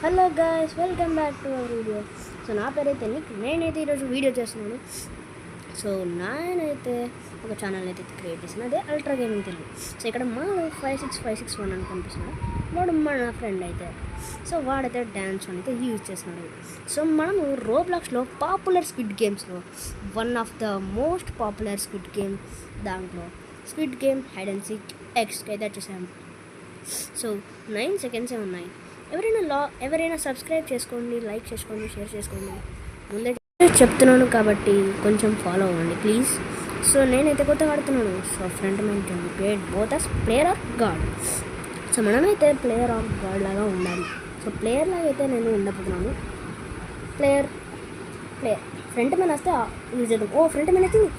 Hello guys, welcome back to our video. So నా పేరైతే Nick. నేనైతే ఈరోజు వీడియో చేస్తున్నాను. సో నేనైతే ఒక ఛానల్ అయితే క్రియేట్ చేసిన, అదే అల్ట్రా గేమింగ్ తెలుగు. సో ఇక్కడ మాడు 56561 అని కనిపిస్తున్నాడు. వాడు మన ఫ్రెండ్ అయితే. సో వాడైతే డ్యాన్స్ అయితే యూజ్ చేస్తున్నాడు. సో మనము రోబ్లాక్స్లో పాపులర్ స్క్విడ్ గేమ్స్లో one of the most popular squid game, దాంట్లో squid game hide and seek ఎక్స్కి అయితే వచ్చేసాము. సో 9 సెకండ్సే ఉన్నాయి. ఎవరైనా సబ్స్క్రైబ్ చేసుకోండి, లైక్ చేసుకోండి, షేర్ చేసుకోండి. ముందే చెప్తున్నాను కాబట్టి కొంచెం ఫాలో అవ్వండి ప్లీజ్. సో నేనైతే కొత్తగా ఆడుతున్నాను. So front man can be played both as player or guard. So మనమైతే ప్లేయర్ ఆఫ్ గాడ్ లాగా ఉండాలి. సో ప్లేయర్ లాగా అయితే నేను ఉండబోతున్నాను. ప్లేయర్ ఫ్రంట్ మైన్ వస్తే యూజ్ చేద్దాం. ఓ ఫ్రంట్ మైన్ వచ్చింది.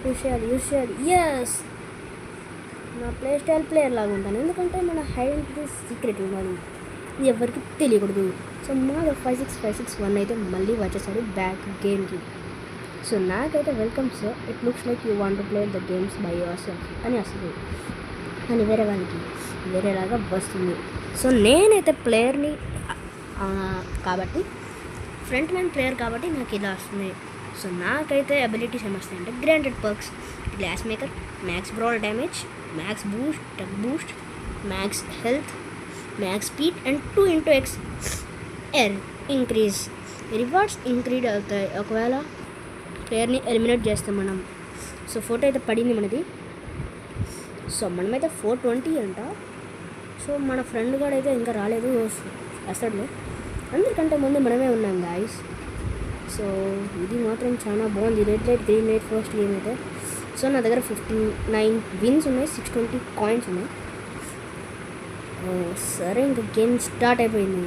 యూజ్ చేయాలి. ఎస్, నా ప్లే స్టైల్ ప్లేయర్ లాగా ఉంటాను, ఎందుకంటే మన హైడ్ సీక్రెట్ ఉండాలి, ఎవరికి తెలియకూడదు. సో మా 56561 అయితే మళ్ళీ వచ్చేసాడు బ్యాక్ గేమ్కి. సో నాకైతే welcome sir, it looks like you want to play the games by your self అని వస్తుంది, అని వేరే వాళ్ళకి వేరేలాగా వస్తుంది. సో నేనైతే ప్లేయర్ని కాబట్టి, ఫ్రంట్ మ్యాన్ ప్లేయర్ కాబట్టి నాకు ఇలా వస్తుంది. సో నాకైతే అబిలిటీస్ ఏమొస్తాయి అంటే granted perks, glass maker, max brawl damage, max boost, టక్ boost, max health, max speed and 2x air increase. Rewards increase అవుతాయి ఒకవేళ ప్లేయర్ని ఎలిమినేట్ చేస్తాం మనం. సో ఫోటో అయితే పడింది మనది. సో మనమైతే 420 అంట. సో మన ఫ్రెండ్ కూడా అయితే ఇంకా రాలేదు, వస్తాడులే. అందరికంటే ముందు మనమే ఉన్నాం గాయస్. సో ఇది మాత్రం చాలా బాగుంది. Red light green light first game అయితే. సో నా దగ్గర 59 విన్స్ ఉన్నాయి, 620 కాయిన్స్ ఉన్నాయి. సరే, ఇంకా గేమ్ స్టార్ట్ అయిపోయింది.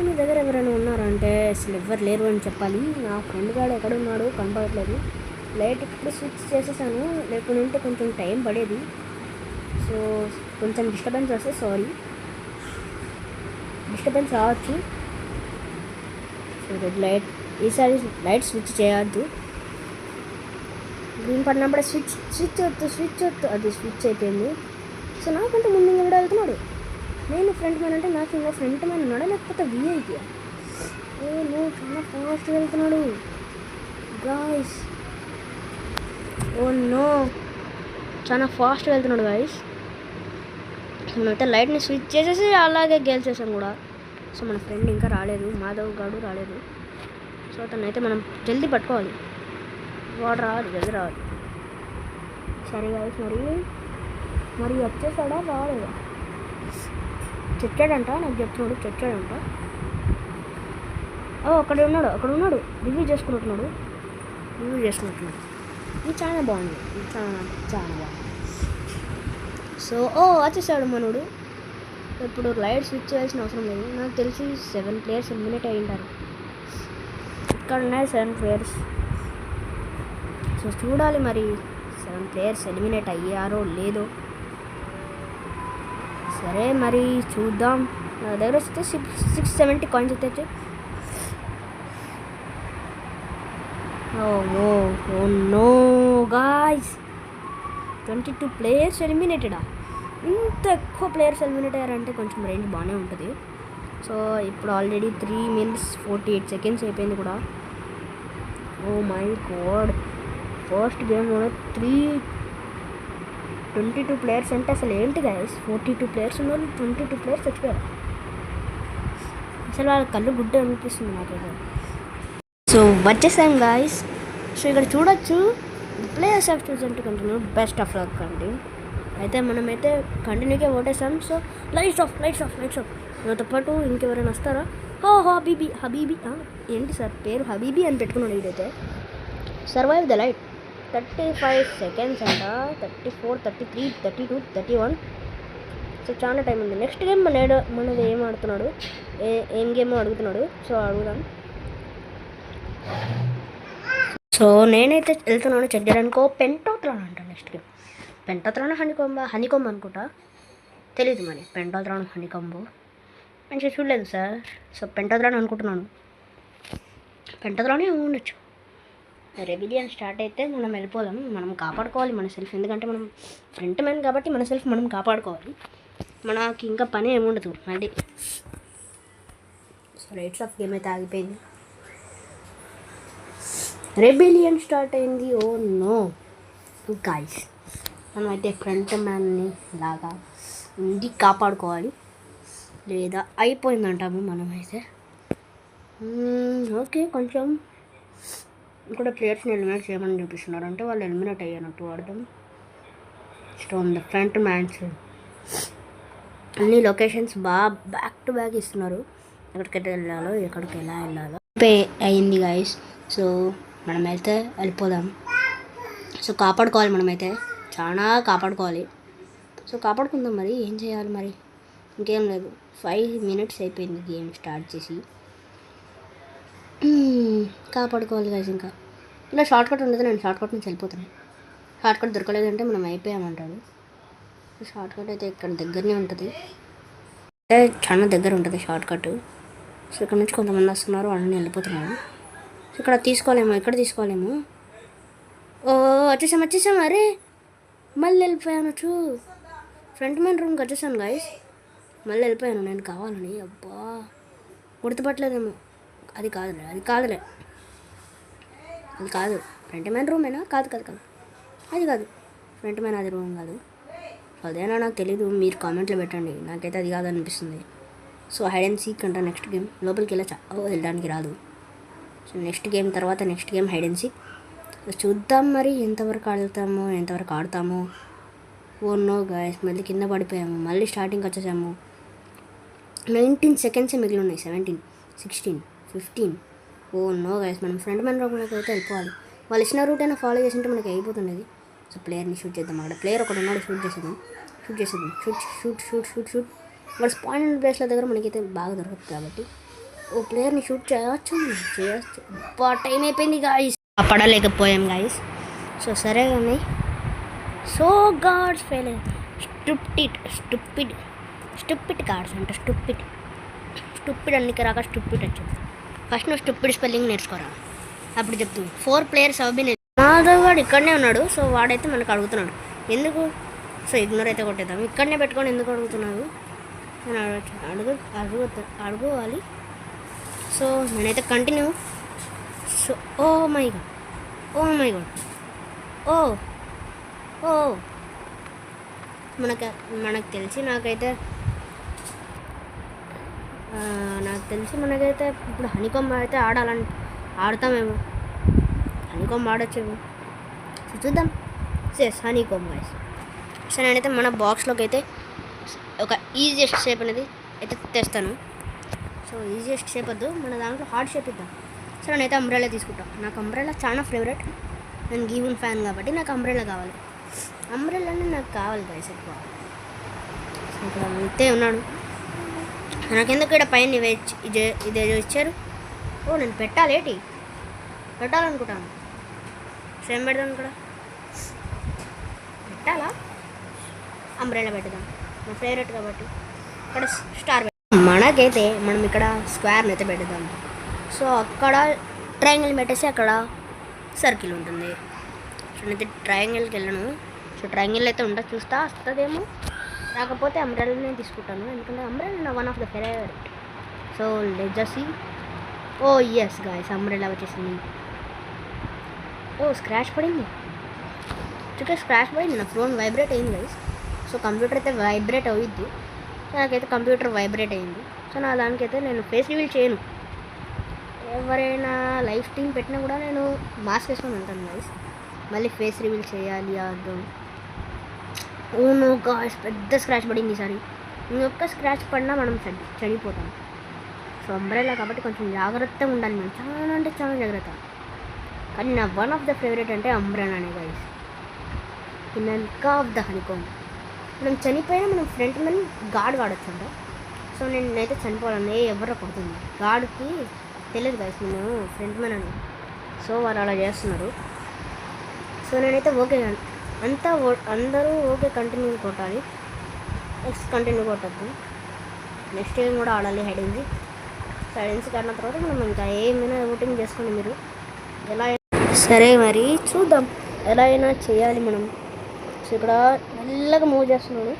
మీ దగ్గర ఎవరైనా ఉన్నారంటే అసలు ఎవ్వరు లేరు అని చెప్పాలి. నా ఫ్రెండ్ గాడు ఎక్కడున్నాడు కనపడట్లేదు. లైట్ ఇప్పుడు స్విచ్ చేసేసాను, లేకుంటే కొంచెం టైం పడేది. సో కొంచెం డిస్టర్బెన్స్ వస్తే సారీ, డిస్టర్బెన్స్ రావచ్చు. సో రెడ్ లైట్, ఈసారి లైట్ స్విచ్ చేయొద్దు. గ్రీన్ పడినప్పుడే స్విచ్ వద్దు, అది స్విచ్ అయిపోయింది. సో నాకంటే ముందు ఇంకా కూడా వెళ్తున్నాడు. నేను ఫ్రంట్ మ్యాన్ అంటే నాకు ఇంకా ఫ్రంట్ మ్యాన్ ఉన్నాడా లేకపోతే విఐపీ? నువ్వు చాలా ఫాస్ట్ వెళ్తున్నాడు గాయస్. ఓ నో, చాలా ఫాస్ట్ వెళ్తున్నాడు గాయస్. మేమైతే లైట్ని స్విచ్ చేసేసి అలాగే గెలిచేసాం కూడా. సో మన ఫ్రెండ్ ఇంకా రాలేదు, మాధవ్ గాడు రాలేదు. సో అతనైతే మనం జల్దీ పట్టుకోవాలి. వాడు రావాలి, జల్దీ రావాలి. సరే గాయస్, మరి వచ్చేసాడా రాలేదా? చచ్చాడంట, నాకు చెప్తున్నాడు చచ్చాడంట. అక్కడ ఉన్నాడు రివ్యూ చేసుకుంటున్నాడు. ఇది చాలా బాగుంది, చాలా బాగుంది. సో వచ్చేసాడు మనోడు. ఇప్పుడు లైట్ స్విచ్ చేయాల్సిన అవసరం లేదు. నాకు తెలిసి 7 ప్లేయర్స్ ఎలిమినేట్ అయి ఉంటారు. ఇక్కడ ఉన్నాయి 7 ప్లేయర్స్. సో చూడాలి మరి 7 ప్లేయర్స్ ఎలిమినేట్ అయ్యారో లేదో. సరే మరి చూద్దాం. నా దగ్గర వస్తే 670 కాయిన్స్ అయితే. ఓ నో గాయ్స్, 22 ప్లేయర్స్ ఎలిమినేటెడా? ఇంత ఎక్కువ ప్లేయర్స్ ఎలిమినేట్ అయ్యారంటే కొంచెం రేంజ్ బాగానే ఉంటుంది. సో ఇప్పుడు ఆల్రెడీ 3 minutes 48 seconds అయిపోయింది కూడా. ఓ మై గాడ్, ఫస్ట్ గేమ్లోనే 22 ప్లేయర్స్ అంటే అసలు ఏంటి గాయస్? 42 ప్లేయర్స్ ఉన్నారు, 22 ప్లేయర్స్ చచ్చిపోయారు. అసలు వాళ్ళ కళ్ళు గుడ్డ అనిపిస్తుంది నాకైతే. సో వచ్చేసాం గాయస్. సో ఇక్కడ చూడొచ్చు, ప్లేయర్స్ ఆఫ్ చూస్ అంటే కంటిన్యూ, బెస్ట్ ఆఫ్ లక్ అండి. అయితే మనమైతే కంటిన్యూగా ఓటేసాం. So lights off. నాతో పాటు ఇంకెవరైనా వస్తారా? హబీబీ ఏంటి సార్ పేరు హబీబీ అని పెట్టుకున్నాడు. ఇదైతే సర్వైవ్ ద లైట్ 35 seconds అంట. 34, 33, 32, 31. సో చాలా టైం ఉంది. నెక్స్ట్ గేమ్ మనది ఏం ఆడుతున్నాడు, ఏం గేమ్ అడుగుతున్నాడు. సో అడుగుదాం. సో నేనైతే వెళ్తున్నాను చెక్ చేయడానికి. పెంటాథ్రాన్ అంట నెక్స్ట్ గేమ్. పెంటాథ్రాన్ హనీకొంబ్ అనుకుంటా, తెలీదు మరి. పెంటాథ్రాన్ హనీకొంబ్ మంచిగా చూడలేదు సార్. సో పెంటాథ్రాన్ అనుకుంటున్నాను, పెంటాథ్రానే ఉండొచ్చు. రెబిలియన్ స్టార్ట్ అయితే మనం వెళ్ళిపోదాం. మనం కాపాడుకోవాలి మన సెల్ఫ్, ఎందుకంటే మనం ఫ్రంట్ మ్యాన్ కాబట్టి మన సెల్ఫ్ మనం కాపాడుకోవాలి. మనకి ఇంకా పని ఏముండదు మళ్ళీ. సో రేట్స్ ఆఫ్ గేమ్ అయితే ఆగిపోయింది. రెబెలియన్ స్టార్ట్ అయింది. ఓ నో గాయ్స్, మనమైతే ఫ్రంట్ మ్యాన్ని లాగా ఉండి కాపాడుకోవాలి, లేదా అయిపోయిందంటాము మనమైతే. ఓకే, కొంచెం ఇక్కడ ప్లేయర్స్ని ఎలిమినేట్ చేయమని చూపిస్తున్నారు, అంటే వాళ్ళు ఎలిమినేట్ అయ్యానట్టు అర్థం. స్టోన్ ద ఫ్రంట్ మ్యాన్స్ అన్ని లొకేషన్స్ బాగా బ్యాక్ టు బ్యాక్ ఇస్తున్నారు, ఎక్కడికైతే వెళ్ళాలో ఎక్కడికి ఎలా వెళ్ళాలో అయింది గాయస్. సో మనమైతే వెళ్ళిపోదాం. సో కాపాడుకోవాలి, మనమైతే చాలా కాపాడుకోవాలి. సో కాపాడుకుందాం. మరి ఏం చేయాలి మరి, ఇంకేం లేదు. 5 minutes అయిపోయింది గేమ్ స్టార్ట్ చేసి. కాపాడుకోవాలి గాయస్. ఇంకా ఇలా షార్ట్ కట్ ఉండదు, నేను షార్ట్ కట్ నుంచి వెళ్ళిపోతాను. షార్ట్ కట్ దొరకలేదంటే మనం అయిపోయామంటాడు. షార్ట్ కట్ అయితే ఇక్కడ దగ్గరనే ఉంటుంది, అంటే చాలా దగ్గర ఉంటుంది షార్ట్ కట్. సో ఇక్కడ నుంచి కొంతమంది వస్తున్నారు, వాళ్ళని వెళ్ళిపోతున్నారు. సో ఇక్కడ తీసుకోలేము, ఇక్కడ తీసుకోలేము. ఓ వచ్చేసాం. అరే మళ్ళీ వెళ్ళిపోయాను. ఫ్రంట్ మ్యాన్ రూమ్కి వచ్చేసాను గాయస్, మళ్ళీ వెళ్ళిపోయాను నేను కావాలని. అబ్బా గుర్తుపట్టలేదేమో. అది కాదులే అది కాదు. ఫ్రంట్ మ్యాన్ రూమేనా? కాదు అది కాదు ఫ్రంట్ మ్యాన్, అది రూమ్ కాదు. అదేనా నాకు తెలీదు, మీరు కామెంట్లో పెట్టండి. నాకైతే అది కాదు అనిపిస్తుంది. సో హైడ్ అండ్ సీక్ అంట నెక్స్ట్ గేమ్. లోపలికి వెళ్ళడానికి రాదు. So next game hide and seek. చూద్దాం మరి ఎంతవరకు ఆడతామో. ఓ నో గాయస్, మళ్ళీ కింద పడిపోయాము, మళ్ళీ స్టార్టింగ్కి వచ్చేసాము. 19 seconds మిగిలి ఉన్నాయి. 17, 16, 15. ఓ నో గాయస్, మనం ఫ్రంట్ మ్యాన్ రూమ్లోకి అయితే వెళ్ళిపోవాలి. వాళ్ళు ఇచ్చిన రూట్ అయినా ఫాలో చేసింటే మనకి అయిపోతుండేది. సో ప్లేయర్ని షూట్ చేద్దాం. అక్కడ ప్లేయర్ ఒకటి ఉన్నాడు, షూట్ చేసేద్దాం. షూట్. వాడు స్పాయిన్ ప్లేస్ల దగ్గర మనకైతే బాగా దొరకదు కాబట్టి ఓ ప్లేయర్ని షూట్ చేయవచ్చు. టైం అయిపోయింది గాయస్, పడలేకపోయాం గాయస్. సో సరే కానీ so guards fail. Stupid guards అంటే స్టూపిడ్ అన్నికి రాక స్టూపిడ్ వచ్చింది. ఫస్ట్ నువ్వు స్టూపిడ్ స్పెల్లింగ్ నేర్చుకోరా, అప్పుడు చెప్తుంది. 4 players అవి మాధవ్ వాడు ఇక్కడనే ఉన్నాడు. సో వాడైతే మనకు అడుగుతున్నాడు ఎందుకు. సో ఇగ్నోర్ అయితే కొట్టేద్దాం. ఇక్కడనే పెట్టుకొని ఎందుకు అడుగుతున్నాడు అని అడుగువాలి. సో నేనైతే continue. So oh my god మనకు తెలిసి మనకైతే ఇప్పుడు హనీకొమ్మ అయితే ఆడతామేమో. హనీకొమ్మ ఆడొచ్చేమో, చూద్దాం. హనీకొమ్మ గైస్. సో నేనైతే మన బాక్స్లోకి అయితే ఒక ఈజియెస్ట్ షేప్ అనేది అయితే తెస్తాను. సో ఈజియెస్ట్ షేప్ వద్దు, మన దాంట్లో హార్డ్ షేప్ ఇద్దాం. సో నేనైతే అంబ్రెలా తీసుకుంటాను. నాకు అంబ్రెలా చాలా ఫేవరెట్. నేను గీవన్ ఫ్యాన్ కాబట్టి నాకు అంబ్రెలా కావాలి. అంబ్రెలానే నాకు కావాలి గైస్ ఎక్కువ. ఇక్కడ అయితే ఉన్నాడు. నాకెందుకు ఇక్కడ పైన ఇదే ఇచ్చారు. ఓ నేను పెట్టాలనుకుంటాను. సేమ్ పెడదాం. ఇక్కడ పెట్టాలా? అంబ్రెలా పెడదాం, నా ఫేవరెట్ కాబట్టి. ఇక్కడ స్టార్ మనకైతే మనం ఇక్కడ స్క్వేర్ని అయితే పెడదాం. సో అక్కడ ట్రయాంగిల్ పెట్టేసి అక్కడ సర్కిల్ ఉంటుంది. సో నేనైతే ట్రయాంగిల్కి వెళ్ళను. సో ట్రయాంగిల్ అయితే ఉంటుంది, చూస్తా వస్తుందేమో. రాకపోతే అంబ్రెలానే తీసుకుంటాను, ఎందుకంటే అంబ్రెలా నా one of the favourite. So let's just see. Oh yes guys, umbrella వచ్చేసింది. ఓ స్క్రాచ్ పడింది. నా ఫోన్ వైబ్రేట్ అయింది గైస్. సో కంప్యూటర్ అయితే వైబ్రేట్ అవుద్ది. నాకైతే కంప్యూటర్ వైబ్రేట్ అయింది. సో నా దానికైతే నేను ఫేస్ రివీల్ చేయను. ఎవరైనా లైవ్ స్ట్రీమ్ పెట్టినా కూడా నేను మాస్క్ వేసుకొని ఉంటాను గైస్. మళ్ళీ ఫేస్ రివీల్ చేయాలి అర్థం. ఓనో గాయ్స్, పెద్ద స్క్రాచ్ పడింది ఈసారి. ఇంకొక స్క్రాచ్ పడినా మనం చనిపోతాం. సో అంబ్రెలా కాబట్టి కొంచెం జాగ్రత్తగా ఉండాలి మనం, చాలా అంటే చాలా జాగ్రత్త. కానీ నా వన్ ఆఫ్ ద ఫేవరెట్ అంటే అంబ్రెలానే గైస్. ఇంకా ఆఫ్ ద హనీకొమ్మ. మనం చనిపోయినా మనం ఫ్రంట్ మ్యాన్ గార్డ్ వాడచ్చు అంట. సో నేనైతే చనిపోవాలని ఎవరో పడుతుంది గార్డ్కి తెలియదు గైస్ నేను ఫ్రంట్ మ్యాన్ అని. సో వాళ్ళు అలా చేస్తున్నారు. సో నేనైతే ఓకే అందరూ ఓకే కంటిన్యూ కొట్టాలి. నెక్స్ట్ కంటిన్యూ కొట్టద్దు. నెక్స్ట్ గేమ్ కూడా ఆడాలి హైడెన్సీ. హైడెన్సీ ఆడిన తర్వాత మనం ఇంకా ఏమైనా ఓటింగ్ చేసుకోండి మీరు ఎలా. సరే మరి చూద్దాం, ఎలా అయినా చేయాలి మనం. సో ఇక్కడ మెల్లగా మూవ్ చేస్తున్నాడు.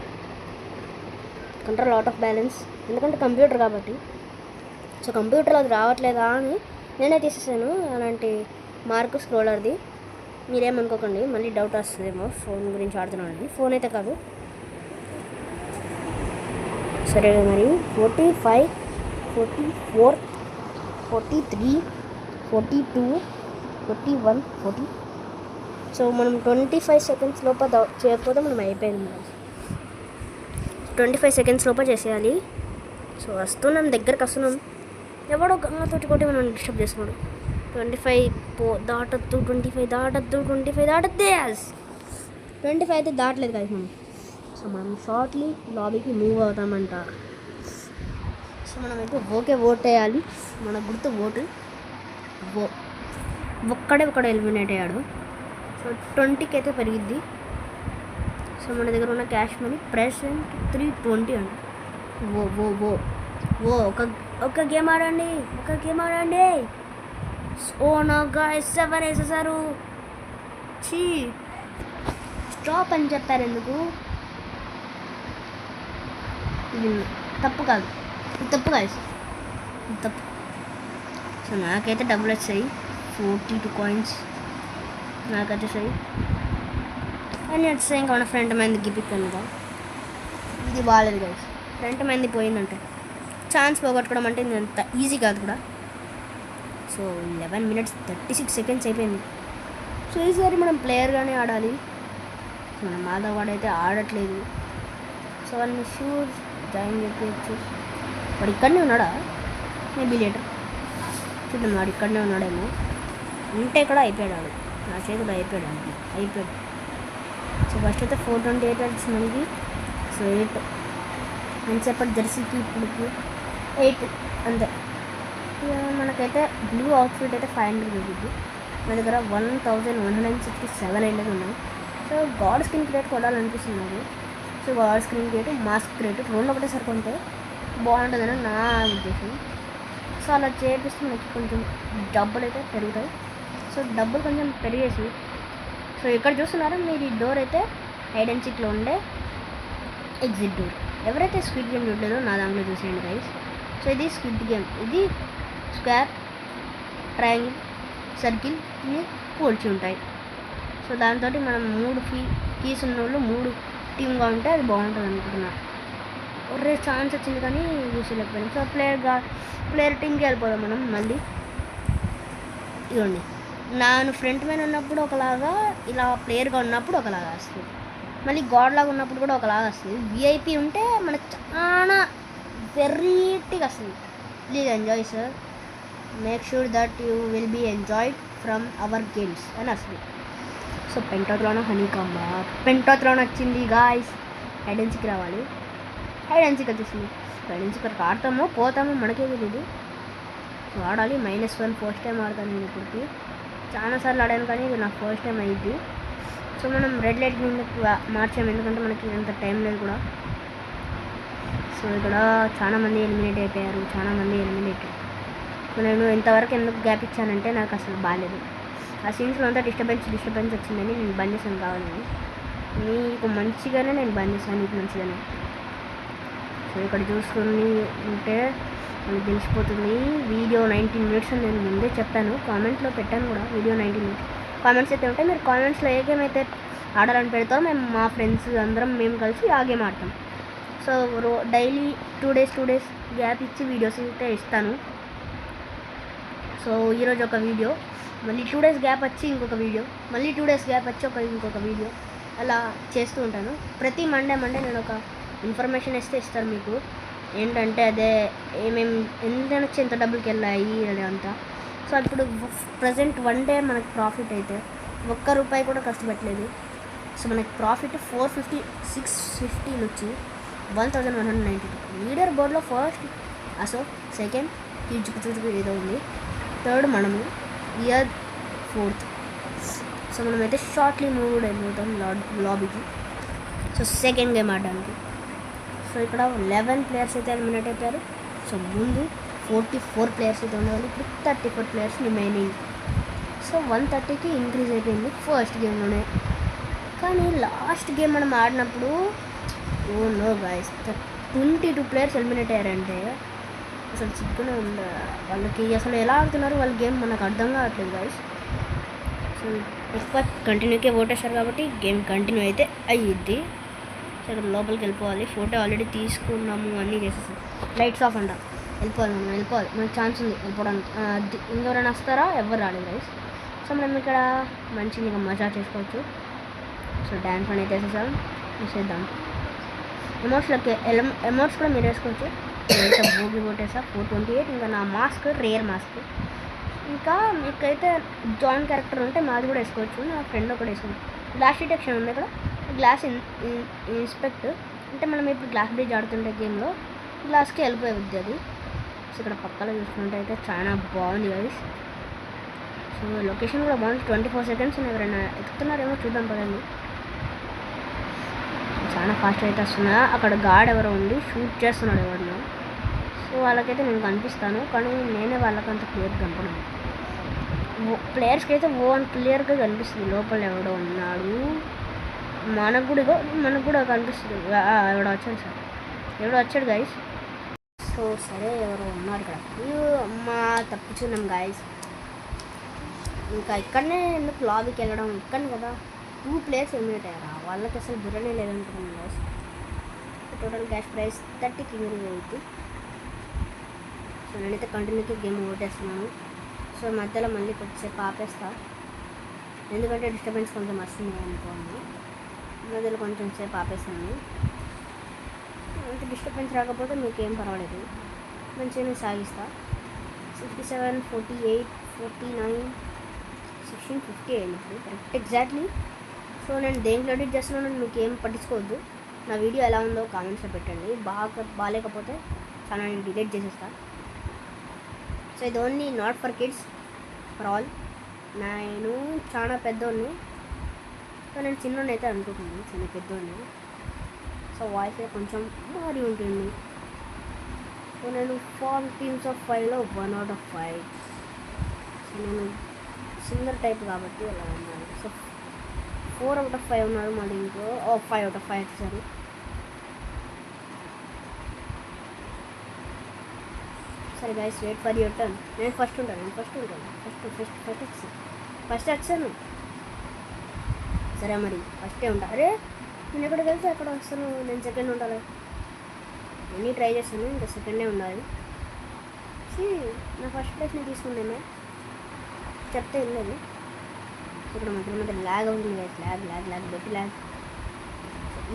కంట్రోల్ అవుట్ ఆఫ్ బ్యాలెన్స్, ఎందుకంటే కంప్యూటర్ కాబట్టి. సో కంప్యూటర్లో అది రావట్లేదా అని నేనే తీసేసాను అలాంటి మార్క్ స్క్రోలర్ది. మీరేమనుకోకండి, మళ్ళీ డౌట్ వస్తుందేమో ఫోన్ గురించి ఆడుతున్నాను. ఫోన్ అయితే కాదు. సరే మరి 45, 44, 43, 42, 41, 40. సో మనం 25 సెకండ్స్ లోపల చేయకపోతే మనం అయిపోయింది. మనం 25 సెకండ్స్ లోపల చేసేయాలి. సో వస్తున్నాం, దగ్గరకు వస్తున్నాం. ఎవడో గంగతోటి కొట్టి మనం డిస్టర్బ్ చేస్తున్నాడు. 25 దాటద్దు, 25 దాటద్దు, 25 దాటద్దే. 25 అయితే దాటలేదు కదా మనం. సో మనం షార్ట్లీ లాబీకి మూవ్ అవుతామంట. సో మనమైతే ఓట్ వేయాలి. మన గుర్తు ఓటు. ఒక్కడే ఎలిమినేట్ అయ్యాడు. సో 20కి అయితే పెరిగిద్ది. సో మన దగ్గర ఉన్న క్యాష్ మనీ ప్రెసెంట్ 320 అంట. ఒక గేమ్ ఆడండి. ఓ నో గాయ్స్, 7 వేసేసారు. స్టాప్ అని చెప్పారు ఎందుకు? ఇది తప్పు కాదు, ఇది తప్పు గాయ్స్, ఇది తప్పు. సో నాకైతే డబ్బులు వచ్చాయి, 42 కాయిన్స్ నాకైతే వచ్చాయి. అని వచ్చాయి. ఇంకా మన ఫ్రంట్ మైంది గిపిక్కాను కదా, ఇది బాగాలేదు గాయ్స్. ఫ్రంట్ మైంది పోయిందంటే ఛాన్స్ పోగొట్టుకోవడం అంటే ఇది అంత ఈజీ కాదు కూడా. సో 11 minutes 36 seconds అయిపోయింది. సో ఈసారి మనం ప్లేయర్గానే ఆడాలి. మన మాధవ్ వాడైతే ఆడట్లేదు. సో వాడిని షూర్ జాయిన్ చెప్పచ్చు. వాడు ఇక్కడనే ఉన్నాడా? మేబీ లేటర్ చూద్దాం. వాడు ఇక్కడనే ఉన్నాడేమో. ఉంటే కూడా అయిపోయాడు. నా చేతిలో అయిపోయాడు. సో ఫస్ట్ అయితే 428 వచ్చింది మనకి. సో 8 మంచిసేపటి జెర్సీకి ఇప్పుడు 8 అంతే. మనకైతే బ్లూ అవుట్ఫిట్ అయితే 500 రూపీస్. మన దగ్గర 1167 ఐడియాస్ ఉన్నాయి. సో గాడ్ స్క్రీన్ క్రియేట్ కొడాలనిపిస్తుంది నాకు. So God screen create, mask create రెండు ఒకటే సరిపోతే బాగుంటుందని నా ఉద్దేశం. సో అలా చేపిస్తే మనకి కొంచెం డబ్బులు అయితే పెరుగుతాయి. సో డబ్బులు కొంచెం పెరిగేసి, సో ఇక్కడ చూస్తున్నారా మీరు, ఈ డోర్ అయితే హైడ్ అండ్ సీక్లో ఉండే ఎగ్జిట్ డోర్. ఎవరైతే స్క్విడ్ గేమ్ చూడలేదో నా దాంట్లో చూసేయండి గైస్. సో ఇది స్క్విడ్ గేమ్. ఇది స్క్వేర్, ట్రయాంగిల్, సర్కిల్ పోల్చి ఉంటాయి. సో దాంతో మనం 3 కీస్ ఉన్న వాళ్ళు 3 టీమ్గా ఉంటే అది బాగుంటుంది అనుకుంటున్నా. ఒరే ఛాన్స్ వచ్చింది కానీ చూసేలేకపోయినాం. సో ప్లేయర్ టీమ్కి వెళ్ళిపోదాం మనం మళ్ళీ. ఇవ్వండి, నేను ఫ్రంట్ మ్యాన్ ఉన్నప్పుడు ఒకలాగా, ఇలా ప్లేయర్గా ఉన్నప్పుడు ఒకలాగా వస్తుంది. మళ్ళీ గాడ్ లాగా ఉన్నప్పుడు కూడా ఒకలాగా వస్తుంది. విఐపి ఉంటే మనకు చాలా వెరైటీగా వస్తుంది. Please enjoy sir, make sure that you will be enjoyed from our games అని వస్తుంది. సో పెంటాత్లోన హనీకాంబ, పెంటాత్లోన వచ్చింది గాయ్స్. హైడ్ అండ్ సీక్ రావాలి. హైడ్ అండ్ సీక్ వచ్చేసింది. హైడ్ అండ్ సీక్ ఆడతామో పోతామో మనకే తెలియదు. సో ఆడాలి. -1 ఫస్ట్ టైం ఆడతాను నేను ఇప్పటికి. చాలాసార్లు ఆడాను కానీ ఇది నాకు ఫస్ట్ టైం అయ్యింది. సో మనం రెడ్ లైట్ మార్చాము ఎందుకంటే మనకి అంత టైం లేదు కూడా. సో ఇక్కడ చాలామంది ఎలిమినేట్ అయిపోయారు. సో నేను ఇంతవరకు ఎందుకు గ్యాప్ ఇచ్చానంటే నాకు అసలు బాగాలేదు. ఆ సీన్స్లో అంతా డిస్టర్బెన్స్ వచ్చిందని నేను బంద్ చేశాను. కావాలని మీకు మంచిగానే నేను బంద్ చేశాను, నీకు మంచిగానే. సో ఇక్కడ చూసుకుని ఉంటే మనకు తెలిసిపోతుంది. వీడియో 19 minutes అని నేను ముందే చెప్పాను, కామెంట్లో పెట్టాను కూడా. వీడియో 19 minutes కామెంట్స్ అయితే ఉంటాయి. మీరు కామెంట్స్లో ఏ గేమ్ అయితే ఆడాలని పెడతారో మేము మా ఫ్రెండ్స్ అందరం మేము కలిసి ఆ గేమ్ ఆడతాం. సో డైలీ 2 days గ్యాప్ ఇచ్చి వీడియోస్ అయితే ఇస్తాను. సో ఈరోజు ఒక వీడియో, మళ్ళీ 2 days గ్యాప్ వచ్చి ఇంకొక వీడియో, మళ్ళీ 2 days గ్యాప్ వచ్చి ఇంకొక వీడియో, అలా చేస్తూ ఉంటాను. ప్రతి మండే నేను ఒక ఇన్ఫర్మేషన్ ఇస్తాను మీకు. ఏంటంటే అదే ఏమేమి ఎంత డబ్బులకి వెళ్ళాయి అది అంతా. సో ఇప్పుడు ప్రజెంట్ 1 day మనకు ప్రాఫిట్ అయితే ₹1 కూడా కష్టపెట్టలేదు. సో మనకి ప్రాఫిట్ 450 వచ్చి 1192. లీడర్ బోర్డులో ఫస్ట్ అశోక్, సెకండ్ చూచుకు ఏదో ఉంది, థర్డ్ మనము, ఇయర్ 4th. సో మనమైతే షార్ట్లీ మూవ్ అయిపోతాం లాబీకి. సో సెకండ్ గేమ్ ఆడడానికి. సో ఇక్కడ 11 players అయితే ఎలిమినేట్ అయిపోయారు. సో ముందు 44 players అయితే ఉండేవాళ్ళు, ఇప్పుడు 34 players రిమైనింగ్. సో 130కి ఇంక్రీజ్ అయిపోయింది ఫస్ట్ గేమ్లోనే. కానీ లాస్ట్ గేమ్ మనం ఆడినప్పుడు oh no guys 22 players eliminate అయ్యారంటే అసలు చిక్కునే ఉంది వాళ్ళకి. అసలు ఎలా ఆడుతున్నారు వాళ్ళ గేమ్ మనకు అర్థం కావట్లేదు గైస్. సో ఎక్కువ కంటిన్యూకే ఓటేస్తారు కాబట్టి గేమ్ కంటిన్యూ అయితే అయ్యిద్ది. సో ఇక్కడ లోపలికి వెళ్ళిపోవాలి. ఫోటో ఆల్రెడీ తీసుకున్నాము, అన్నీ చేసేసాం. లైట్స్ ఆఫ్ అంట. వెళ్ళిపోవాలి, మనం వెళ్ళిపోవాలి. మనకు ఛాన్స్ ఉంది వెళ్ళిపోవడానికి. ఇంకెవరైనా వస్తారా? ఎవరు రాలేదు గైస్. సో మనం ఇక్కడ మంచిగా మజా చేసుకోవచ్చు. సో డ్యాన్స్ అనేది వేసేసాం, వేసేద్దాం. అమౌంట్స్ కూడా మీరు వేసుకోవచ్చు. నేనైతే భోగి కొట్టేసా 428. ఇంకా నా మాస్క్ రేర్ మాస్క్. ఇంకా మీకైతే జాన్ క్యారెక్టర్ ఉంటే మాది కూడా వేసుకోవచ్చు. నా ఫ్రెండ్ ఒకటి వేసుకోవచ్చు. గ్లాస్ డిటెక్షన్ ఉంది ఇక్కడ. గ్లాస్ ఇన్స్పెక్ట్ అంటే మనం ఇప్పుడు గ్లాస్ బ్రిడ్జ్ ఆడుతుంటే గేమ్లో గ్లాస్కి వెళ్ళిపోతుంది అది. సో ఇక్కడ పక్కన చూసుకుంటే అయితే చాలా బాగుంది గైస్. సో లొకేషన్ కూడా బాగుంది. 24 సెకండ్స్ ఎవరైనా ఎక్కుతున్నారేమో చూద్దాం పదండి. చాలా ఫాస్ట్ అయితే వస్తున్నా. అక్కడ గార్డ్ ఎవరో ఉండి షూట్ చేస్తున్నాడు ఎవరినో. సో వాళ్ళకైతే నేను కనిపిస్తాను, కానీ నేనే వాళ్ళకంత క్లియర్గా కనపడను. ప్లేయర్స్కి అయితే క్లియర్గా కనిపిస్తుంది లోపల ఎవడో ఉన్నాడు. మనకు కూడా కనిపిస్తుంది. ఎవడో వచ్చాడు సార్, ఎవడో వచ్చాడు గైస్. సో సరే ఎవరో ఉన్నారు ఇక్కడ. అమ్మ తప్పించున్నాం గైస్. ఇంకా ఇక్కడనే ఎందుకు లాబీకి వెళ్ళడం, ఇక్కడనే కదా 2 ప్లేయర్స్ ఎలిమినేట్ అయ్యారా. వాళ్ళకి అసలు బుర్రనే లేదనుకున్నాను గైస్. టోటల్ క్యాష్ ప్రైస్ 30కి అవుతుంది. సో నేనైతే కంటిన్యూగా గేమ్ ఓటేస్తున్నాను. సో మధ్యలో మళ్ళీ కొద్దిసేపు ఆపేస్తా, ఎందుకంటే డిస్టర్బెన్స్ కొంచెం వస్తుంది అనుకోండి. మధ్యలో కొంచెం సేపు ఆపేస్తాను. అంటే డిస్టర్బెన్స్ రాకపోతే మీకేం పర్వాలేదు, మంచిగానే సాగిస్తా. 67, 48, 49, 16, 50 అయింది ఇప్పుడు కరెక్ట్ ఎగ్జాక్ట్లీ. సో నేను దేనికి ఎడిట్ చేస్తున్నాను మీకు ఏం పట్టించుకోవద్దు. నా వీడియో ఎలా ఉందో కామెంట్స్లో పెట్టండి. బాగాలేకపోతే చాలా నేను డిలీట్ చేసేస్తా. సో ఇది only not for kids, for all. నేను చాలా పెద్దోడిని, సో నేను చిన్నోడిని అయితే అనుకుంటున్నాను, చిన్న పెద్దోడిని. సో వాయిస్ కొంచెం మారి ఉంటుంది. సో నేను 4 teams of 5లో 1 out of 5. So నేను సింగర్ టైప్ కాబట్టి అలా ఉన్నాను. సో 4 out of 5 ఉన్నారు మళ్ళీ ఇంకో 5 out of 5 సారీ. సరే guys, wait for your turn. నేను ఫస్ట్ ఉంటాను. ఫస్ట్ వచ్చాను. సరే మరి ఫస్టే ఉంటా. అరే నేను ఎక్కడికి వెళ్తే అక్కడ వస్తాను, నేను సెకండ్ ఉండాలి. అన్నీ ట్రై చేస్తాను, ఇంకా సెకండే ఉండాలి. నా ఫస్ట్ ప్లేస్ నేను తీసుకున్నాను, చెప్తే వెళ్ళలేదు. ఇక్కడ మధ్య ల్యాగ్ అవుతుంది కదా, ల్యాగ్ బట్టి ల్యాగ్.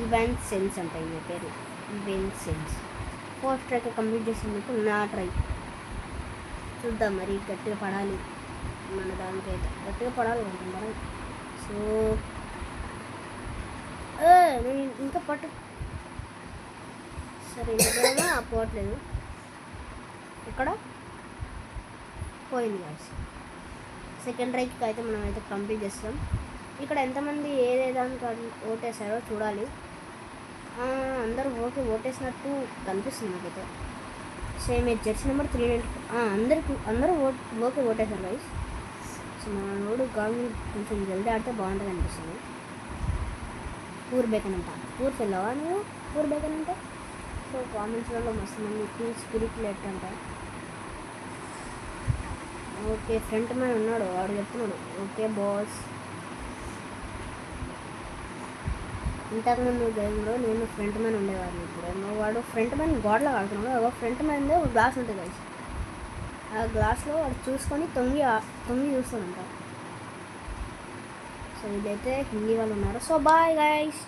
ఈవెంట్ సెన్స్ అంట ఈ పేరు, event sense. First try complete చేసినందుకు నా ట్రై చూద్దాం. మరి గట్టిగా పడాలి, మన దానికైతే గట్టిగా పడాలి అనుకుంటాను. సో నేను ఇంకా పట్టు. సరే ఇంకా పోవట్లేదు, ఇక్కడ పోయింది గాయస్. సెకండ్ ట్రైకి అయితే మనం అయితే కంప్లీట్ చేస్తాం. ఇక్కడ ఎంతమంది ఏదేదానికి ఓటేసారో చూడాలి. అందరూ ఓటేసినట్టు కనిపిస్తుంది నాకైతే. Same Jersey number 390. అందరూ ఓటేసారు గైస్. సో మన రోడ్డు గాలి కొంచెం జల్దీ ఆడితే బాగుంటుంది అనిపిస్తుంది. పూర్ బేకన్ అంట. పూర్ ఫెల్లవా నువ్వు? పూర్ బేకన్ అంటే సో కామెంట్స్లలో మస్తు మంది టీమ్ స్పిరిట్ లెట్ అంట. ఓకే ఫ్రంట్ మ్యాన్ ఉన్నాడు, వాడు చెప్తున్నాడు ఓకే బాస్. ఇంతకుముందు గేమ్లో నేను ఫ్రంట్ మ్యాన్ ఉండేవాడిని. ఇప్పుడేమో వాడు ఫ్రంట్ మ్యాన్ గాడ్లో ఆడుతున్నాడు. ఫ్రంట్ మ్యాన్దే ఒక గ్లాస్ ఉంటుంది గైస్. ఆ గ్లాస్లో వాడు చూసుకొని తొంగి చూస్తానంట. సో ఇదైతే హిందీ వాళ్ళు ఉన్నారు. So bye guys.